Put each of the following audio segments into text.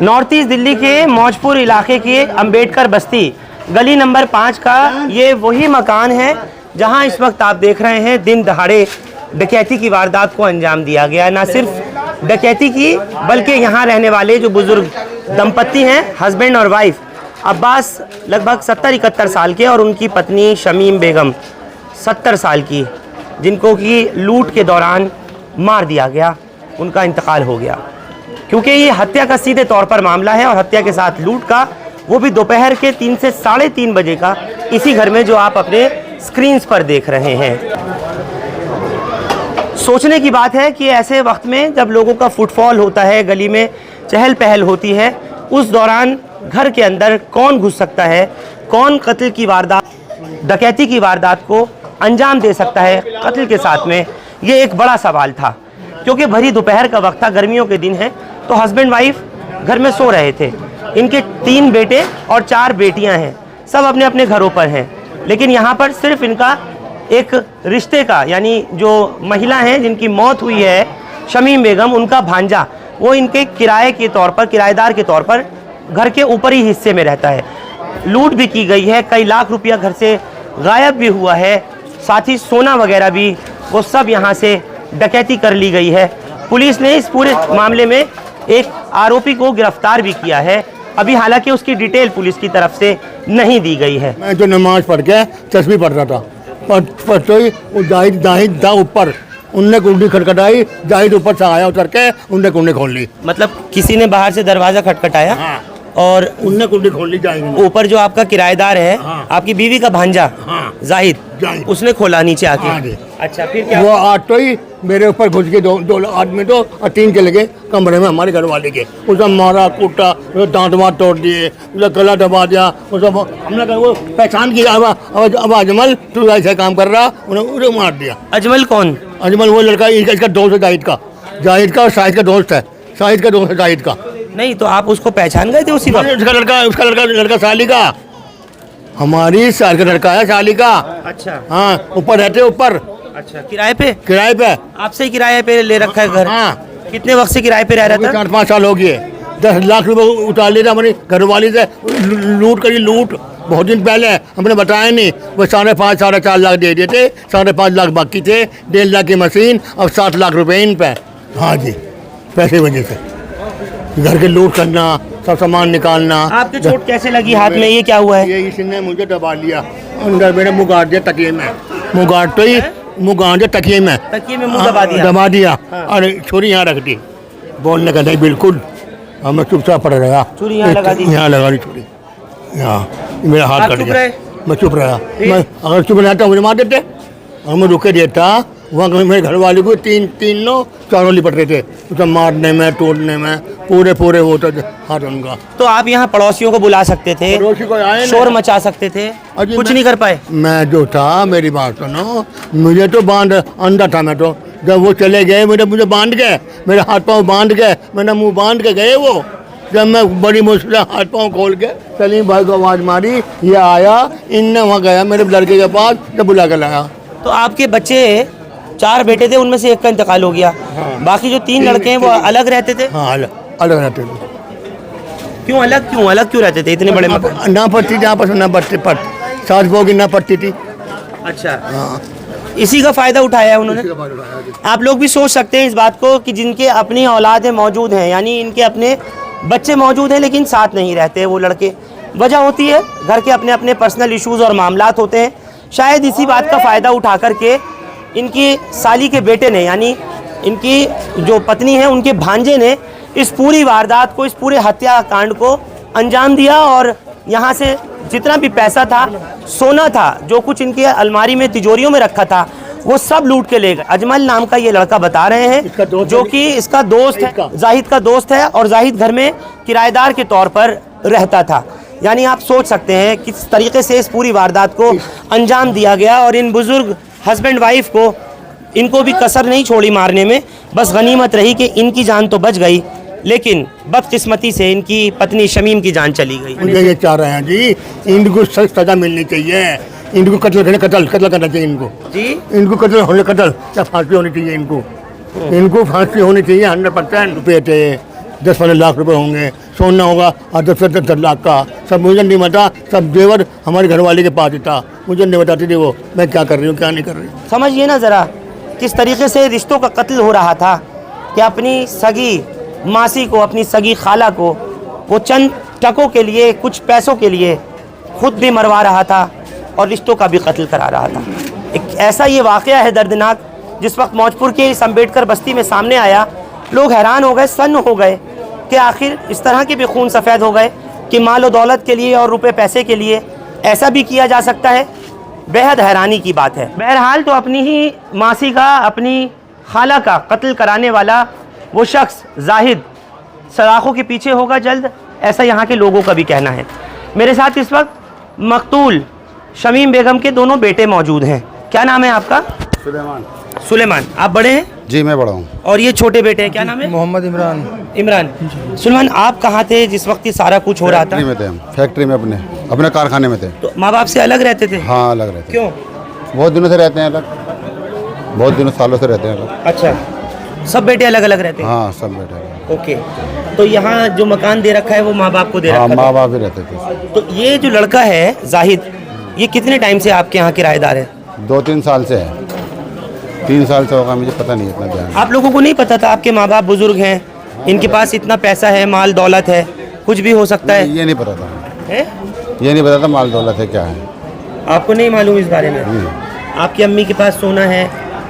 North east Delhi के मौजपुर इलाके के अंबेडकर बस्ती गली नंबर 5 का ये वही मकान है जहां इस वक्त आप देख रहे हैं दिन दहाड़े डकैती की वारदात को अंजाम दिया गया। ना सिर्फ डकैती की बल्कि यहाँ रहने वाले जो बुजुर्ग दंपत्ति हैं, हस्बैंड और वाइफ, अब्बास लगभग 70-71 साल के और उनकी पत्नी शमीम बेगम 70 साल की, जिनको कि लूट के दौरान मार दिया गया, उनका इंतकाल हो गया। क्योंकि ये हत्या का सीधे तौर पर मामला है और हत्या के साथ लूट का, वो भी दोपहर के 3 से 3:30 बजे का, इसी घर में जो आप अपने स्क्रीन्स पर देख रहे हैं। सोचने की बात है कि ऐसे वक्त में जब लोगों का फुटफॉल होता है, गली में चहल पहल होती है, उस दौरान घर के अंदर कौन घुस सकता है, कौन कत्ल की वारदात, डकैती की वारदात को अंजाम दे सकता है कत्ल के साथ में, ये एक बड़ा सवाल था। क्योंकि भरी दोपहर का वक्त था, गर्मियों के दिन हैं, तो हस्बैंड वाइफ घर में सो रहे थे। इनके 3 बेटे और 4 बेटियां हैं, सब अपने अपने घरों पर हैं। लेकिन यहाँ पर सिर्फ इनका एक रिश्ते का, यानी जो महिला हैं जिनकी मौत हुई है शमीम बेगम, उनका भांजा, वो इनके किराए के तौर पर, किराएदार के तौर पर घर के ऊपरी हिस्से में रहता है। लूट भी की गई है, कई लाख रुपया घर से गायब भी हुआ है, साथ ही सोना वगैरह भी, वो सब यहाँ से डकैती कर ली गई है। पुलिस ने इस पूरे मामले में एक आरोपी को गिरफ्तार भी किया है। अभी हालांकि उसकी डिटेल पुलिस की तरफ से नहीं दी गई है। मैं जो नमाज पढ़ के तस्बीह पढ़ रहा था, पढ़ते ही जाहिद था ऊपर, उनने कुंडी खटखटाई, जाहिद ऊपर से आया उतर के, उनने कुंडी खोल ली। मतलब किसी ने बाहर से दरवाजा खटखटाया? हाँ। और उनने कुंडी खोल ली जाहिद। ऊपर जो आपका किराएदार है, हाँ। आपकी बीवी का भांजा, हाँ। जाहिद, उसने खोला नीचे आके। हाँ। अच्छा, फिर क्या? वो आटो ही मेरे ऊपर घुस के दो आदमी तो और 3 चले गए कमरे में हमारे घर वाले के। उसे मारा कूटा, दांत वाँत तोड़ दिए, गला दबा दिया। उसे हमने कहा वो पहचान की, अब अजमल तू ऐसे काम कर रहा, उन्हें मार दिया। अजमल कौन? अजमल वो लड़का, इसका दोस्त है जाहिद का और शाहिद का दोस्त है, शाहिद का दोस्त है जाहिद का। नहीं तो आप उसको पहचान गए थे उसी वक्त? उसका लड़का साली का, हमारी साल का लड़का है साली का। अच्छा। हाँ, ऊपर रहते ऊपर। अच्छा, किराए पे? किराए पे। आपसे ही किराए पे ले रखा है घर? हाँ। कितने वक्त से किराए पे रह रहा था? 4-5 साल हो गए। 10 लाख रुपए उतार लिया हमारी घरवाली से, लूट करी, लूट बहुत दिन पहले, हमने बताया नहीं। वो 5.5 4.5 लाख दे दिए थे, 5.5 लाख बाकी थे, 1.5 लाख की मशीन और 7 लाख रुपए इन पे। हाँ जी, पैसे वजह से घर के लूट करना, सब सामान निकालना। आपके चोट कैसे लगी हाथ में, ये क्या हुआ है? ये इसी ने मुझे दबा लिया, अंदर मेरे मुँह गाड़ दिया तकिए में, मुँह गाड़ दिया तकिए में, मुँह दबा दिया। हाँ। और छुरी यहाँ रख दी, बोलने का नहीं बिल्कुल। हमें चुपचाप पड़ रहा, छुरी यहाँ लगा दी छुरी यहाँ, मेरा हाथ कट गया। मैं चुप रहा, मैं अगर चुप रहता मुझे मार देते, और मैं रुके देता। वहाँ मेरे घर वाले को 3 चारों लिपट रहे थे, उसे मारने में, तोड़ने में, पूरे वो तो हाथ उनका। तो आप यहाँ पड़ोसियों को बुला सकते थे, पड़ोसी को आए, शोर मचा सकते थे, कुछ नहीं कर पाए? मैं जो था, मेरी बात सुनो, मुझे तो बांध अंदर था। मैं तो जब वो चले गए, मुझे बांध गए, मेरे हाथ पाँव बांध गए, मैंने मुँह बांध के गए वो। जब मैं बड़ी मुश्किल हाथ पाँव खोल के सलीम भाई को आवाज़ मारी, ये आया, इनने वहाँ गया मेरे लड़के के पास, जब बुला के लाया। तो आपके बच्चे 4 बेटे थे, उनमें से एक का इंतकाल हो गया। हाँ। बाकी जो 3 लड़के हैं वो अलग रहते थे? हाँ, अलग रहते थे। क्यों अलग क्यों रहते थे इतने बड़े मकान? ना पड़ती थी आपस में, ना पड़ती सास बहू की ना पड़ती थी। अच्छा। हाँ, इसी का फायदा उठाया है उन्होंने। आप लोग भी सोच सकते हैं इस बात को कि जिनके अपनी औलादें मौजूद हैं, यानी इनके अपने बच्चे मौजूद हैं, लेकिन साथ नहीं रहते वो लड़के। वजह होती है घर के अपने अपने पर्सनल इश्यूज़ और मामलात होते हैं। शायद इसी बात का फ़ायदा उठा करके इनकी साली के बेटे ने, यानी इनकी जो पत्नी है, उनके भांजे ने इस पूरी वारदात को, इस पूरे हत्याकांड को अंजाम दिया। और यहाँ से जितना भी पैसा था, सोना था, जो कुछ इनके अलमारी में, तिजोरियों में रखा था, वो सब लूट के ले गए। अजमल नाम का ये लड़का बता रहे हैं, जो कि इसका दोस्त है, जाहिद का दोस्त है, और जाहिद घर में किराएदार के तौर पर रहता था। यानी आप सोच सकते हैं किस तरीके से इस पूरी वारदात को अंजाम दिया गया। और इन बुजुर्ग हस्बैंड वाइफ को, इनको भी कसर नहीं छोड़ी मारने में। बस गनीमत रही कि इनकी जान तो बच गई, लेकिन बदकिस्मती से इनकी पत्नी शमीम की जान चली गई। ये चाह रहे हैं जी, इनको सख्त सजा मिलनी चाहिए, इनको कत्ल करना चाहिए इनको जी, इनको कत्ल या फांसी होनी चाहिए इनको फांसी होनी चाहिए 100%। बेटे 10-15 लाख रुपए होंगे, सोना होगा 10-10 लाख का, सब मुझे नहीं पता, सब जेवर हमारे घरवाले के पास था, मुझे नहीं बताती थी वो मैं क्या कर रही हूँ क्या नहीं कर रही। समझिए ना ज़रा किस तरीके से रिश्तों का कत्ल हो रहा था कि अपनी सगी मासी को, अपनी सगी खाला को वो चंद टकों के लिए, कुछ पैसों के लिए खुद भी मरवा रहा था और रिश्तों का भी कत्ल करा रहा था। एक ऐसा ये वाक़या है दर्दनाक, जिस वक्त मौजपुर के इस अम्बेडकर बस्ती में सामने आया, लोग हैरान हो गए, सन्न हो गए कि आखिर इस तरह के भी खून सफ़ेद हो गए कि माल और दौलत के लिए और रुपए पैसे के लिए ऐसा भी किया जा सकता है। बेहद हैरानी की बात है। बहरहाल तो अपनी ही मासी का, अपनी खाला का कत्ल कराने वाला वो शख्स जाहिद सलाखों के पीछे होगा जल्द, ऐसा यहाँ के लोगों का भी कहना है। मेरे साथ इस वक्त मकतूल शमीम बेगम के दोनों बेटे मौजूद हैं। क्या नाम है आपका? सुलेमान। सुलेमान। आप बड़े हैं? जी मैं बड़ा हूँ। और ये छोटे बेटे हैं, क्या नाम है? मोहम्मद इमरान। इमरान। सुलेमान, आप कहाँ थे जिस वक्त ये सारा कुछ हो रहा था? फैक्ट्री में थे हम, फैक्ट्री में अपने कारखाने में थे। तो माँ बाप से अलग रहते थे? हाँ अलग रहते। क्यों? बहुत दिनों से रहते हैं अलग, बहुत दिनों सालों से रहते हैं अलग। अच्छा, सब बेटे अलग अलग रहते हैं? हाँ सब बेटे अलग। ओके, तो यहाँ जो मकान दे रखा है वो माँ बाप को दे हाँ रखा माँ है? बाप भी रहते थे। तो ये जो लड़का है जाहिद, ये कितने टाइम से आपके यहाँ किराएदार है? 2-3 साल से है, 3 साल से होगा, मुझे पता नहीं इतना ध्यान। आप लोगों को नहीं पता था? आपके माँ बाप बुजुर्ग हैं, इनके पास इतना पैसा है, माल दौलत है, कुछ भी हो सकता है? ये नहीं पता था, है? ये नहीं पता था माल दौलत है क्या है। आपको नहीं मालूम इस बारे में? आपकी अम्मी के पास सोना है,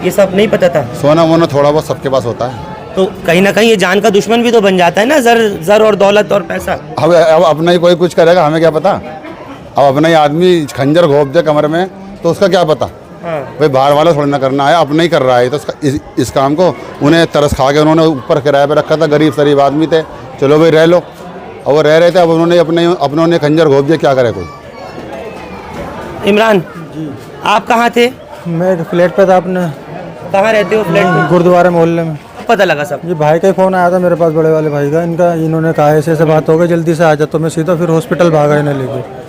ये सब नहीं पता था? सोना वोना थोड़ा बहुत सबके पास होता है। तो कहीं ना कहीं ये जान का दुश्मन भी तो बन जाता है ना, जर और दौलत और पैसा। अब अपना ही कोई कुछ करेगा, हमें क्या पता। अब अपना ही आदमी खंजर घोंप दे कमर में तो उसका क्या पता। हाँ। भाई बाहर वाला थोड़ी ना करना है, अपना ही कर रहा है तो इस काम को उन्हें तरस खा के उन्होंने ऊपर किराए पे रखा था, गरीब शरीफ आदमी थे, चलो भाई रह लो। अब वो रह रहे थे, अब उन्होंने अपने खंजर घोंप दिया, क्या करे कोई। इमरान जी, आप कहाँ थे? मैं एक फ्लैट पे था अपने। कहाँ रहते हो फ्लैट में? गुरुद्वारा मोहल्ले में। पता लगा सब? ये भाई का ही फ़ोन आया था मेरे पास, बड़े वाले भाई का। इन्होंने कहा ऐसे ऐसे बात हो गई, जल्दी से आ जा। तो मैं सीधा फिर हॉस्पिटल भागा इन्हें लेके।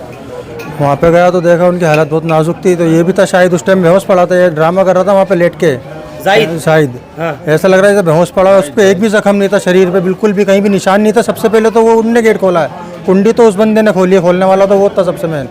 वहाँ पे गया तो देखा उनकी हालत बहुत नाजुक थी। तो ये भी था शायद उस टाइम बेहोश पड़ा था, ये ड्रामा कर रहा था वहाँ पे लेट के। शायद हाँ। ऐसा लग रहा था बेहोश पड़ा है। उस पर एक भी जख्म नहीं था शरीर पे, बिल्कुल भी कहीं भी निशान नहीं था। सबसे पहले तो वो उनने गेट खोला है, कुंडी तो उस बंदे ने खोली है, खोलने वाला तो वो था सबसे मेन।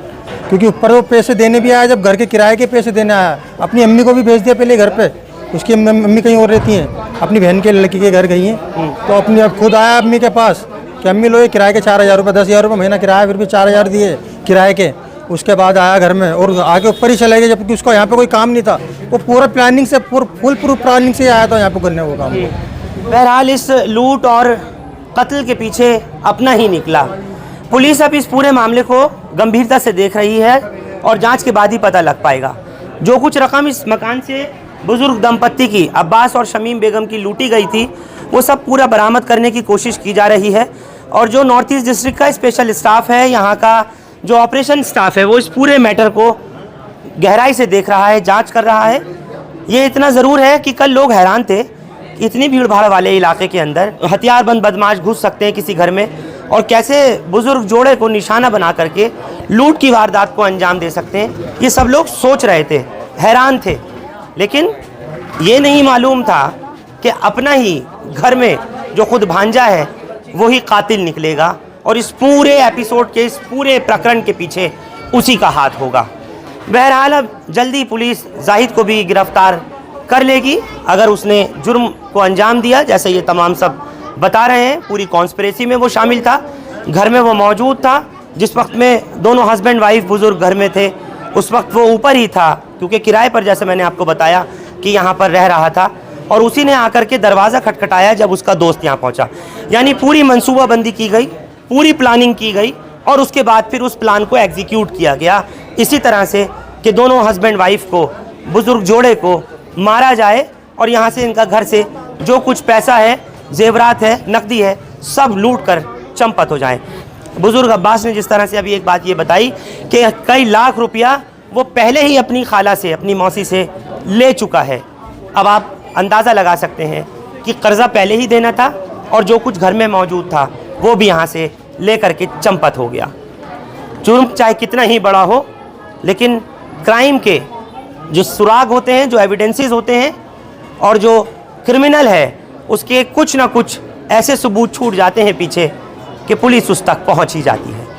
क्योंकि ऊपर वो पैसे देने भी आया, जब घर के किराए के पैसे देने आया, अपनी अम्मी को भी भेज दिया पहले घर पे। उसकी अम्मी कहीं और रहती हैं, अपनी बहन के लड़की के घर गई हैं। तो अपनी अब खुद आया अम्मी के पास कि अम्मी लो ये किराए के 4,000 रुपये, 10,000 रुपये महीना किराया, फिर भी 4,000 दिए किराए के। उसके बाद आया घर में और आगे ऊपर ही चले गए, जबकि उसको यहाँ पे कोई काम नहीं था। वो पूरा प्लानिंग से, फुल प्रूफ प्लानिंग से आया था यहाँ पे करने वो काम। बहरहाल इस लूट और कत्ल के पीछे अपना ही निकला। पुलिस अब इस पूरे मामले को गंभीरता से देख रही है और जांच के बाद ही पता लग पाएगा। जो कुछ रकम इस मकान से बुजुर्ग दंपत्ति की, अब्बास और शमीम बेगम की, लूटी गई थी, वो सब पूरा बरामद करने की कोशिश की जा रही है। और जो नॉर्थ ईस्ट डिस्ट्रिक्ट का स्पेशल स्टाफ है, यहाँ का जो ऑपरेशन स्टाफ है, वो इस पूरे मैटर को गहराई से देख रहा है, जांच कर रहा है। ये इतना ज़रूर है कि कल लोग हैरान थे कि इतनी भीड़ भाड़ वाले इलाके के अंदर हथियारबंद बदमाश घुस सकते हैं किसी घर में और कैसे बुजुर्ग जोड़े को निशाना बना करके लूट की वारदात को अंजाम दे सकते हैं। ये सब लोग सोच रहे थे, हैरान थे, लेकिन ये नहीं मालूम था कि अपना ही घर में जो खुद भांजा है वही कातिल निकलेगा और इस पूरे एपिसोड के, इस पूरे प्रकरण के पीछे उसी का हाथ होगा। बहरहाल अब जल्दी पुलिस जाहिद को भी गिरफ्तार कर लेगी अगर उसने जुर्म को अंजाम दिया, जैसे ये तमाम सब बता रहे हैं। पूरी कॉन्स्पिरेसी में वो शामिल था, घर में वो मौजूद था। जिस वक्त में दोनों हस्बैंड वाइफ बुजुर्ग घर में थे, उस वक्त वो ऊपर ही था, क्योंकि किराए पर, जैसे मैंने आपको बताया, कि यहाँ पर रह रहा था। और उसी ने आकर के दरवाज़ा खटखटाया जब उसका दोस्त यहाँ पहुँचा। यानी पूरी मनसूबाबंदी की गई, पूरी प्लानिंग की गई और उसके बाद फिर उस प्लान को एग्जीक्यूट किया गया इसी तरह से कि दोनों हस्बैंड वाइफ को, बुजुर्ग जोड़े को मारा जाए और यहाँ से इनका घर से जो कुछ पैसा है, जेवरात है, नकदी है, सब लूट कर चंपत हो जाए। बुजुर्ग अब्बास ने जिस तरह से अभी एक बात ये बताई कि कई लाख रुपया वो पहले ही अपनी खाला से, अपनी मौसी से ले चुका है। अब आप अंदाज़ा लगा सकते हैं कि कर्ज़ा पहले ही देना था और जो कुछ घर में मौजूद था वो भी यहाँ से ले करके चंपत हो गया। जुर्म चाहे कितना ही बड़ा हो, लेकिन क्राइम के जो सुराग होते हैं, जो एविडेंसेस होते हैं और जो क्रिमिनल है उसके कुछ ना कुछ ऐसे सबूत छूट जाते हैं पीछे कि पुलिस उस तक पहुंच ही जाती है।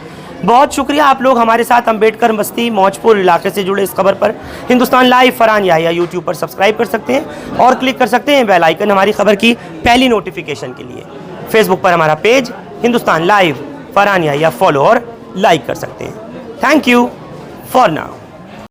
बहुत शुक्रिया आप लोग हमारे साथ अम्बेडकर बस्ती मौजपुर इलाके से जुड़े इस खबर पर। हिंदुस्तान लाइव फरहान याहिया यूट्यूब पर सब्सक्राइब कर सकते हैं और क्लिक कर सकते हैं बेल आइकन हमारी खबर की पहली नोटिफिकेशन के लिए। फेसबुक पर हमारा page Hindustan live Farhan Yahiya follow और लाइक कर सकते हैं। Thank you for now.